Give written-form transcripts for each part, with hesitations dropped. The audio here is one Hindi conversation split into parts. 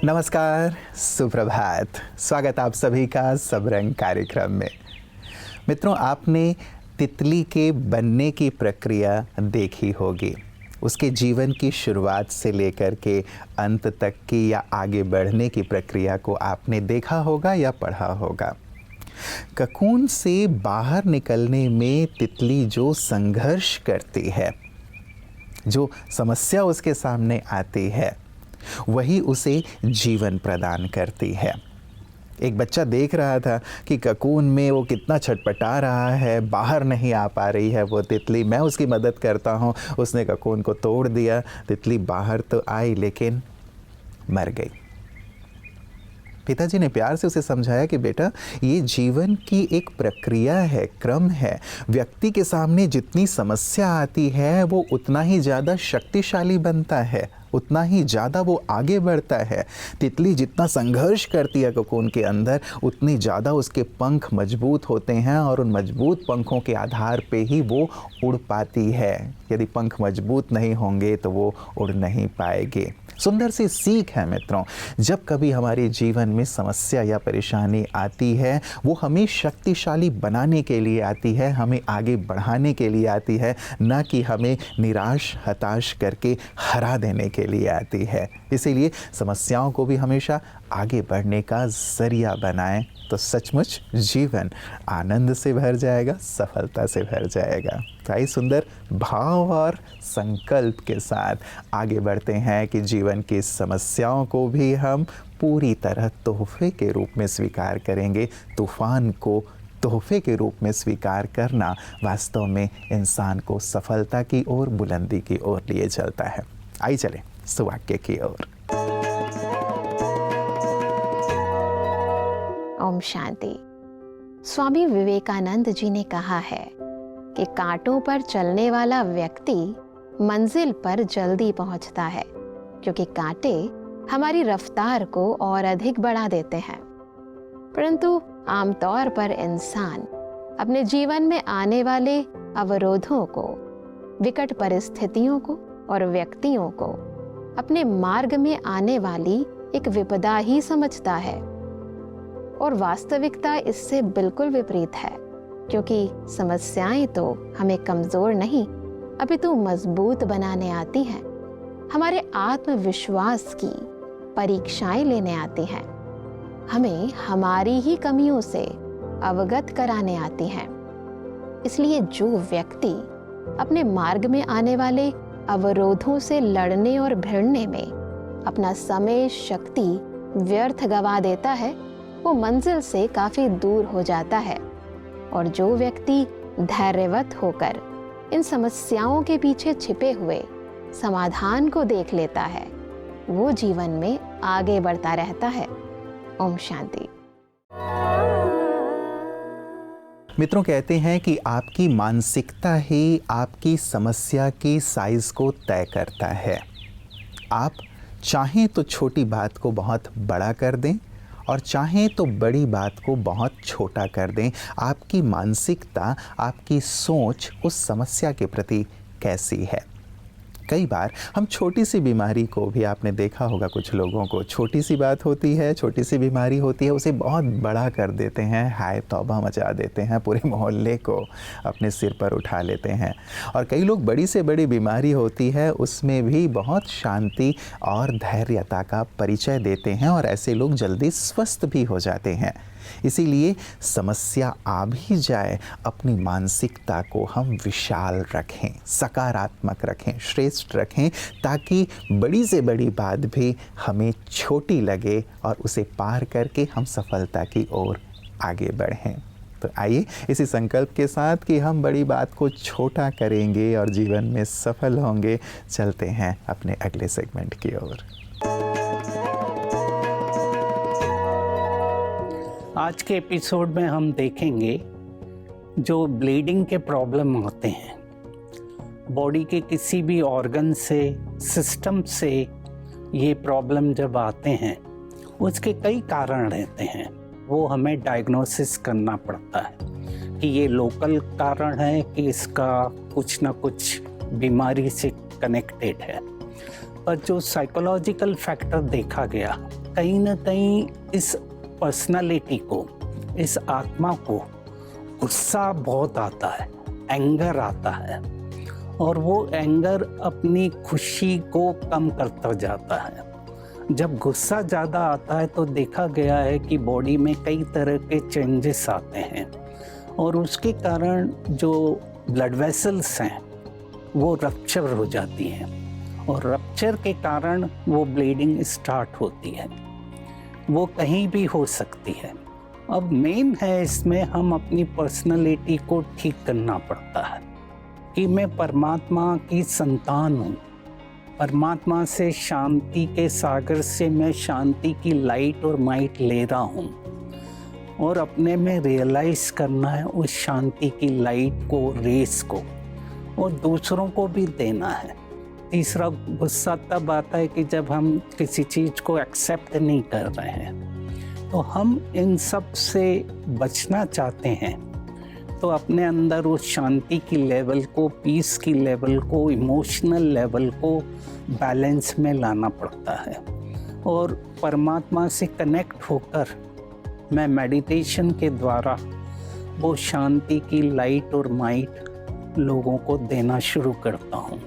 नमस्कार, सुप्रभात। स्वागत आप सभी का सब रंग कार्यक्रम में। मित्रों, आपने तितली के बनने की प्रक्रिया देखी होगी। उसके जीवन की शुरुआत से लेकर के अंत तक की या आगे बढ़ने की प्रक्रिया को आपने देखा होगा या पढ़ा होगा। ककून से बाहर निकलने में तितली जो संघर्ष करती है, जो समस्या उसके सामने आती है, वही उसे जीवन प्रदान करती है। एक बच्चा देख रहा था कि ककून में वो कितना छटपटा रहा है, बाहर नहीं आ पा रही है वो तितली। मैं उसकी मदद करता हूँ। उसने ककून को तोड़ दिया। तितली बाहर तो आई लेकिन मर गई। पिताजी ने प्यार से उसे समझाया कि बेटा, ये जीवन की एक प्रक्रिया है, क्रम है। व्यक्ति के सामने जितनी समस्या आती है वो उतना ही ज़्यादा शक्तिशाली बनता है, उतना ही ज़्यादा वो आगे बढ़ता है। तितली जितना संघर्ष करती है कोकून के अंदर, उतनी ज़्यादा उसके पंख मजबूत होते हैं और उन मजबूत पंखों के आधार पे ही वो उड़ पाती है। यदि पंख मजबूत नहीं होंगे तो वो उड़ नहीं पाएगी। सुंदर सी सीख है मित्रों। जब कभी हमारे जीवन में समस्या या परेशानी आती है, वो हमें शक्तिशाली बनाने के लिए आती है, हमें आगे बढ़ाने के लिए आती है, ना कि हमें निराश हताश करके हरा देने के लिए आती है। इसीलिए समस्याओं को भी हमेशा आगे बढ़ने का ज़रिया बनाएं तो सचमुच जीवन आनंद से भर जाएगा, सफलता से भर जाएगा। कई सुंदर भाव और संकल्प के साथ आगे बढ़ते हैं कि जीवन की समस्याओं को भी हम पूरी तरह तोहफे के रूप में स्वीकार करेंगे। तूफान को तोहफे के रूप में स्वीकार करना वास्तव में इंसान को सफलता की ओर, बुलंदी की ओर लिए चलता है। आइए चलें सुवाक्य की ओर। ओम शांति। स्वामी विवेकानंद जी ने कहा है कि कांटों पर चलने वाला व्यक्ति मंजिल पर जल्दी पहुंचता है, क्योंकि कांटे हमारी रफ्तार को और अधिक बढ़ा देते हैं। परंतु आमतौर पर इंसान अपने जीवन में आने वाले अवरोधों को, विकट परिस्थितियों को और व्यक्तियों को अपने मार्ग में आने वाली एक विपदा ही समझता है। और वास्तविकता इससे बिल्कुल विपरीत है, क्योंकि समस्याएं तो हमें कमजोर नहीं अपितु मजबूत बनाने आती हैं। हमारे आत्मविश्वास की परीक्षाएं लेने आती हैं। हमें हमारी ही कमियों से अवगत कराने आती हैं। इसलिए जो व्यक्ति अपने मार्ग में आने वाले अवरोधों से लड़ने और भिड़ने में अपना समय शक्ति व्यर्थ गवा देता है, वो मंजिल से काफी दूर हो जाता है। और जो व्यक्ति धैर्यवत होकर इन समस्याओं के पीछे छिपे हुए समाधान को देख लेता है, वो जीवन में आगे बढ़ता रहता है। ओम शांति। मित्रों, कहते हैं कि आपकी मानसिकता ही आपकी समस्या की साइज को तय करता है। आप चाहें तो छोटी बात को बहुत बड़ा कर दें और चाहें तो बड़ी बात को बहुत छोटा कर दें। आपकी मानसिकता, आपकी सोच उस समस्या के प्रति कैसी है। कई बार हम छोटी सी बीमारी को भी, आपने देखा होगा कुछ लोगों को, छोटी सी बात होती है, छोटी सी बीमारी होती है, उसे बहुत बड़ा कर देते हैं, हाय तौबा मचा देते हैं, पूरे मोहल्ले को अपने सिर पर उठा लेते हैं। और कई लोग बड़ी से बड़ी बीमारी होती है उसमें भी बहुत शांति और धैर्यता का परिचय देते हैं और ऐसे लोग जल्दी स्वस्थ भी हो जाते हैं। इसीलिए समस्या आ भी जाए, अपनी मानसिकता को हम विशाल रखें, सकारात्मक रखें, श्रेष्ठ रखें, ताकि बड़ी से बड़ी बात भी हमें छोटी लगे और उसे पार करके हम सफलता की ओर आगे बढ़ें। तो आइए इसी संकल्प के साथ कि हम बड़ी बात को छोटा करेंगे और जीवन में सफल होंगे, चलते हैं अपने अगले सेगमेंट की ओर। आज के एपिसोड में हम देखेंगे जो ब्लीडिंग के प्रॉब्लम होते हैं, बॉडी के किसी भी ऑर्गन से, सिस्टम से ये प्रॉब्लम जब आते हैं, उसके कई कारण रहते हैं। वो हमें डायग्नोसिस करना पड़ता है कि ये लोकल कारण है कि इसका कुछ ना कुछ बीमारी से कनेक्टेड है। पर जो साइकोलॉजिकल फैक्टर देखा गया, कहीं ना कहीं इस पर्सनालिटी को, इस आत्मा को गुस्सा बहुत आता है, एंगर आता है, और वो एंगर अपनी खुशी को कम करता जाता है। जब गुस्सा ज़्यादा आता है तो देखा गया है कि बॉडी में कई तरह के चेंजेस आते हैं, और उसके कारण जो ब्लड वेसल्स हैं वो रप्चर हो जाती हैं, और रप्चर के कारण वो ब्लीडिंग स्टार्ट होती है। वो कहीं भी हो सकती है। अब मेन है इसमें हम अपनी पर्सनालिटी को ठीक करना पड़ता है कि मैं परमात्मा की संतान हूँ, परमात्मा से, शांति के सागर से मैं शांति की लाइट और माइट ले रहा हूँ, और अपने में रियलाइज़ करना है उस शांति की लाइट को, रेस को, और दूसरों को भी देना है। तीसरा, गुस्सा तब आता है कि जब हम किसी चीज़ को एक्सेप्ट नहीं कर रहे हैं। तो हम इन सब से बचना चाहते हैं तो अपने अंदर उस शांति की लेवल को, पीस की लेवल को, इमोशनल लेवल को बैलेंस में लाना पड़ता है, और परमात्मा से कनेक्ट होकर मैं मेडिटेशन के द्वारा वो शांति की लाइट और माइट लोगों को देना शुरू करता हूँ।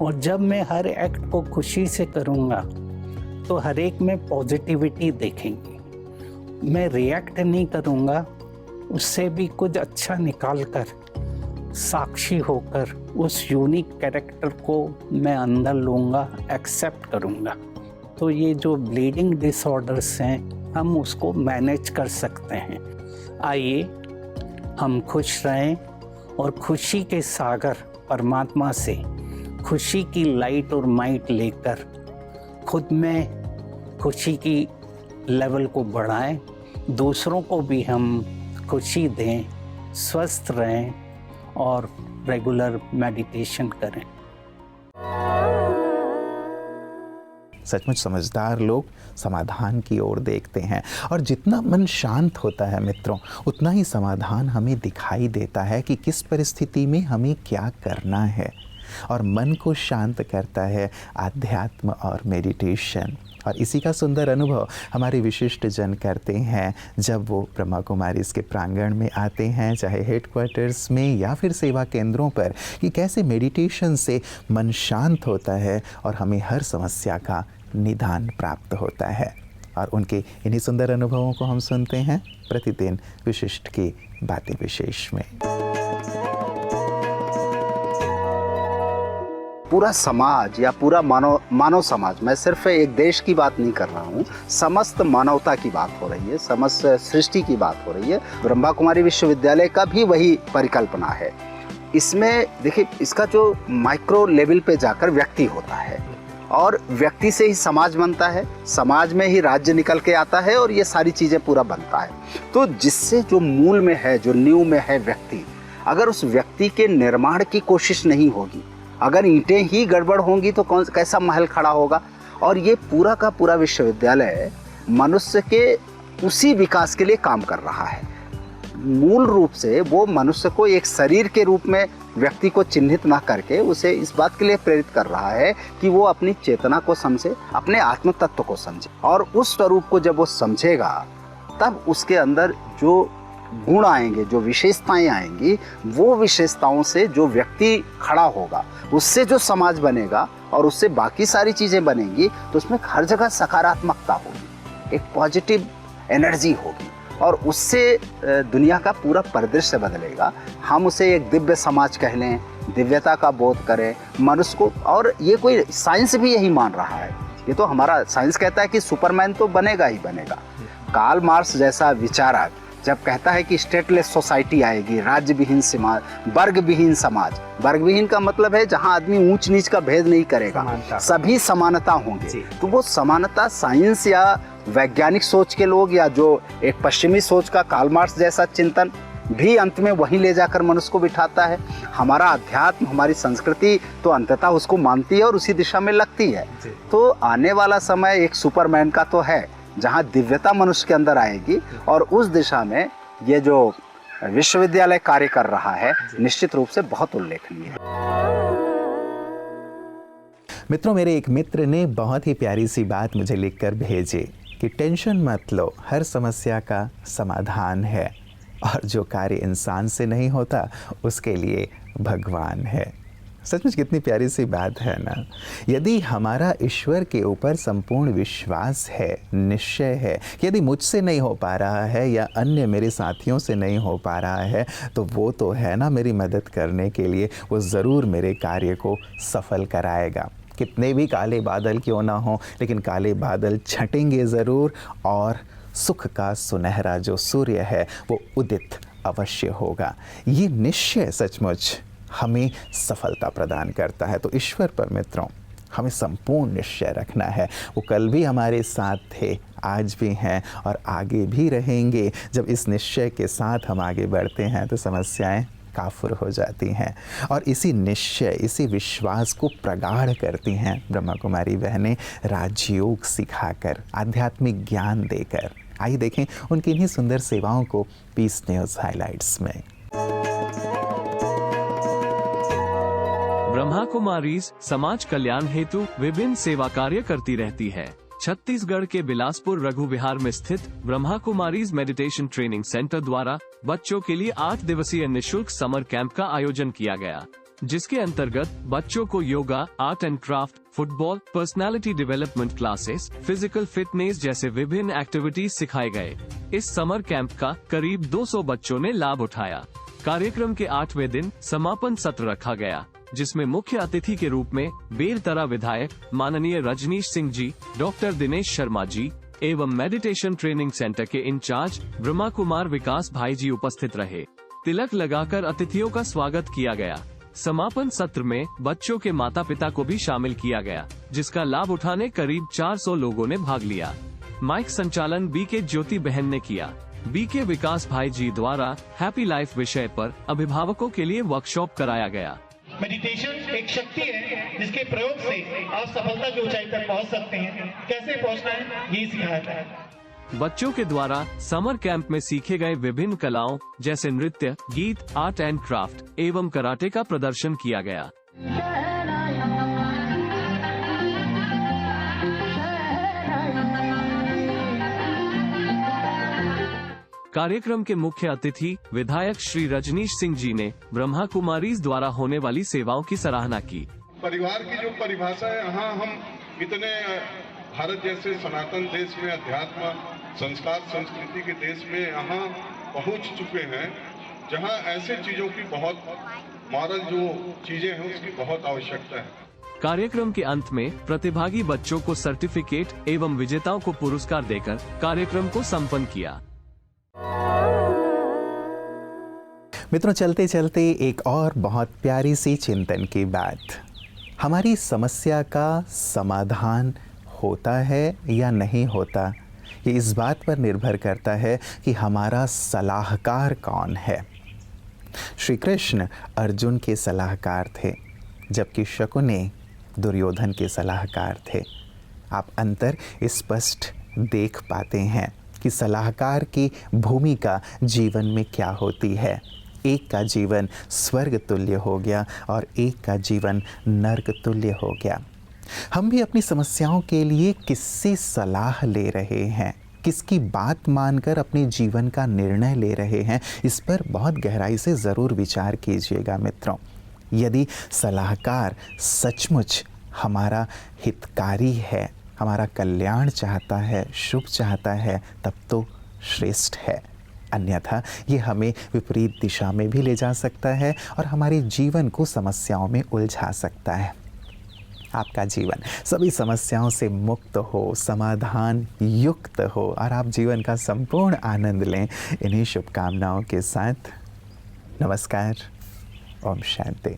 और जब मैं हर एक्ट को खुशी से करूँगा तो हर एक में पॉजिटिविटी देखेंगे। मैं रिएक्ट नहीं करूँगा, उससे भी कुछ अच्छा निकाल कर, साक्षी होकर उस यूनिक कैरेक्टर को मैं अंदर लूँगा, एक्सेप्ट करूँगा। तो ये जो ब्लीडिंग डिसऑर्डर्स हैं, हम उसको मैनेज कर सकते हैं। आइए हम खुश रहें और खुशी के सागर परमात्मा से खुशी की लाइट और माइट लेकर खुद में खुशी की लेवल को बढ़ाएं, दूसरों को भी हम खुशी दें, स्वस्थ रहें और रेगुलर मेडिटेशन करें। सचमुच समझदार लोग समाधान की ओर देखते हैं, और जितना मन शांत होता है मित्रों, उतना ही समाधान हमें दिखाई देता है कि किस परिस्थिति में हमें क्या करना है। और मन को शांत करता है आध्यात्म और मेडिटेशन। और इसी का सुंदर अनुभव हमारे विशिष्ट जन करते हैं जब वो ब्रह्मा कुमारीज़ के प्रांगण में आते हैं, चाहे हेडक्वार्टर्स में या फिर सेवा केंद्रों पर, कि कैसे मेडिटेशन से मन शांत होता है और हमें हर समस्या का निदान प्राप्त होता है। और उनके इन्हीं सुंदर अनुभवों को हम सुनते हैं प्रतिदिन विशिष्ट की बातें विशेष में। पूरा समाज या पूरा मानव समाज, मैं सिर्फ एक देश की बात नहीं कर रहा हूँ, समस्त मानवता की बात हो रही है, समस्त सृष्टि की बात हो रही है। ब्रह्मा कुमारी विश्वविद्यालय का भी वही परिकल्पना है। इसमें देखिए, इसका जो माइक्रो लेवल पे जाकर व्यक्ति होता है, और व्यक्ति से ही समाज बनता है, समाज में ही राज्य निकल के आता है, और ये सारी चीज़ें पूरा बनता है। तो जिससे जो मूल में है, जो नींव में है व्यक्ति, अगर उस व्यक्ति के निर्माण की कोशिश नहीं होगी, अगर ईंटें ही गड़बड़ होंगी तो कैसा महल खड़ा होगा। और ये पूरा का पूरा विश्वविद्यालय मनुष्य के उसी विकास के लिए काम कर रहा है। मूल रूप से वो मनुष्य को एक शरीर के रूप में व्यक्ति को चिन्हित ना करके उसे इस बात के लिए प्रेरित कर रहा है कि वो अपनी चेतना को समझे, अपने आत्म तत्व को समझे, और उस स्वरूप को जब वो समझेगा तब उसके अंदर जो गुण आएंगे, जो विशेषताएं आएंगी, वो विशेषताओं से जो व्यक्ति खड़ा होगा, उससे जो समाज बनेगा और उससे बाकी सारी चीज़ें बनेंगी, तो उसमें हर जगह सकारात्मकता होगी, एक पॉजिटिव एनर्जी होगी, और उससे दुनिया का पूरा परिदृश्य बदलेगा। हम उसे एक दिव्य समाज कह लें, दिव्यता का बोध करें मनुष्य को। और ये कोई साइंस भी यही मान रहा है, ये तो हमारा साइंस कहता है कि सुपरमैन तो बनेगा ही बनेगा। कार्ल मार्क्स जैसा विचारक जब कहता है कि स्टेटलेस सोसाइटी आएगी, राज्य विहीन समाज, वर्ग विहीन समाज, वर्ग विहीन का मतलब है जहां आदमी ऊंच नीच का भेद नहीं करेगा, सभी समानता होंगे। तो वो समानता साइंस या वैज्ञानिक सोच के लोग, या जो एक पश्चिमी सोच का कार्ल मार्क्स जैसा चिंतन भी अंत में वहीं ले जाकर मनुष्य को बिठाता है। हमारा अध्यात्म, हमारी संस्कृति तो अंततः उसको मानती है और उसी दिशा में लगती है। तो आने वाला समय एक सुपरमैन का तो है, जहाँ दिव्यता मनुष्य के अंदर आएगी, और उस दिशा में ये जो विश्वविद्यालय कार्य कर रहा है निश्चित रूप से बहुत उल्लेखनीय है। मित्रों, मेरे एक मित्र ने बहुत ही प्यारी सी बात मुझे लिखकर भेजी कि टेंशन मत लो, हर समस्या का समाधान है, और जो कार्य इंसान से नहीं होता उसके लिए भगवान है। सचमुच कितनी प्यारी सी बात है ना। यदि हमारा ईश्वर के ऊपर संपूर्ण विश्वास है, निश्चय है कि यदि मुझसे नहीं हो पा रहा है या अन्य मेरे साथियों से नहीं हो पा रहा है, तो वो तो है ना मेरी मदद करने के लिए, वो ज़रूर मेरे कार्य को सफल कराएगा। कितने भी काले बादल क्यों ना हो, लेकिन काले बादल छटेंगे ज़रूर, और सुख का सुनहरा जो सूर्य है वो उदित अवश्य होगा। ये निश्चय सचमुच हमें सफलता प्रदान करता है। तो ईश्वर पर मित्रों हमें संपूर्ण निश्चय रखना है। वो कल भी हमारे साथ थे, आज भी हैं और आगे भी रहेंगे। जब इस निश्चय के साथ हम आगे बढ़ते हैं तो समस्याएं काफुर हो जाती हैं, और इसी निश्चय, इसी विश्वास को प्रगाढ़ करती हैं ब्रह्मा कुमारी बहनें, राजयोग सिखाकर, आध्यात्मिक ज्ञान देकर। आइए देखें उनकी इन्हीं सुंदर सेवाओं को पीस न्यूज़ हाइलाइट्स में। ब्रह्मा कुमारीज समाज कल्याण हेतु विभिन्न सेवा कार्य करती रहती है। छत्तीसगढ़ के बिलासपुर रघु विहार में स्थित Brahma Kumaris meditation training centre द्वारा बच्चों के लिए 8 दिवसीय निःशुल्क समर कैंप का आयोजन किया गया, जिसके अंतर्गत बच्चों को yoga, art and craft, football, personality development classes, physical fitness जैसे विभिन्न एक्टिविटीज सिखाए गए। इस समर कैंप का करीब 200 बच्चों ने लाभ उठाया। कार्यक्रम के 8वें दिन समापन सत्र रखा गया, जिसमें मुख्य अतिथि के रूप में बेलतरा विधायक माननीय रजनीश सिंह जी, डॉक्टर दिनेश शर्मा जी एवं मेडिटेशन ट्रेनिंग सेंटर के इंचार्ज ब्रह्मा कुमार विकास भाई जी उपस्थित रहे। तिलक लगाकर अतिथियों का स्वागत किया गया। समापन सत्र में बच्चों के माता पिता को भी शामिल किया गया, जिसका लाभ उठाने करीब 400 लोगों ने भाग लिया। माइक संचालन बीके ज्योति बहन ने किया। बीके विकास भाई जी द्वारा हैप्पी लाइफ विषय पर अभिभावकों के लिए वर्कशॉप कराया गया। मेडिटेशन एक शक्ति है जिसके प्रयोग से आप सफलता की ऊंचाई तक पहुंच सकते हैं। कैसे पहुंचना है यही सिखाया जाता है। बच्चों के द्वारा समर कैंप में सीखे गए विभिन्न कलाओं जैसे नृत्य, गीत, आर्ट एंड क्राफ्ट एवं कराटे का प्रदर्शन किया गया। कार्यक्रम के मुख्य अतिथि विधायक श्री रजनीश सिंह जी ने ब्रह्मा कुमारीज द्वारा होने वाली सेवाओं की सराहना की। परिवार की जो परिभाषा है, यहाँ हम इतने भारत जैसे सनातन देश में, अध्यात्म, संस्कार, संस्कृति के देश में यहाँ पहुँच चुके हैं, जहाँ ऐसे चीजों की बहुत मॉरल जो चीजें हैं उसकी बहुत आवश्यकता है। कार्यक्रम के अंत में प्रतिभागी बच्चों को सर्टिफिकेट एवं विजेताओं को पुरस्कार देकर कार्यक्रम को संपन्न किया। मित्रों, चलते चलते एक और बहुत प्यारी सी चिंतन की बात। हमारी समस्या का समाधान होता है या नहीं होता, ये इस बात पर निर्भर करता है कि हमारा सलाहकार कौन है। श्री कृष्ण अर्जुन के सलाहकार थे, जबकि शकुनी दुर्योधन के सलाहकार थे। आप अंतर स्पष्ट देख पाते हैं कि सलाहकार की भूमिका जीवन में क्या होती है। एक का जीवन स्वर्ग तुल्य हो गया और एक का जीवन नरक तुल्य हो गया। हम भी अपनी समस्याओं के लिए किससे सलाह ले रहे हैं, किसकी बात मानकर अपने जीवन का निर्णय ले रहे हैं, इस पर बहुत गहराई से ज़रूर विचार कीजिएगा मित्रों। यदि सलाहकार सचमुच हमारा हितकारी है, हमारा कल्याण चाहता है, शुभ चाहता है, तब तो श्रेष्ठ है। अन्यथा ये हमें विपरीत दिशा में भी ले जा सकता है और हमारे जीवन को समस्याओं में उलझा सकता है। आपका जीवन सभी समस्याओं से मुक्त हो, समाधान युक्त हो और आप जीवन का संपूर्ण आनंद लें। इन्हीं शुभकामनाओं के साथ नमस्कार। ओम शांति।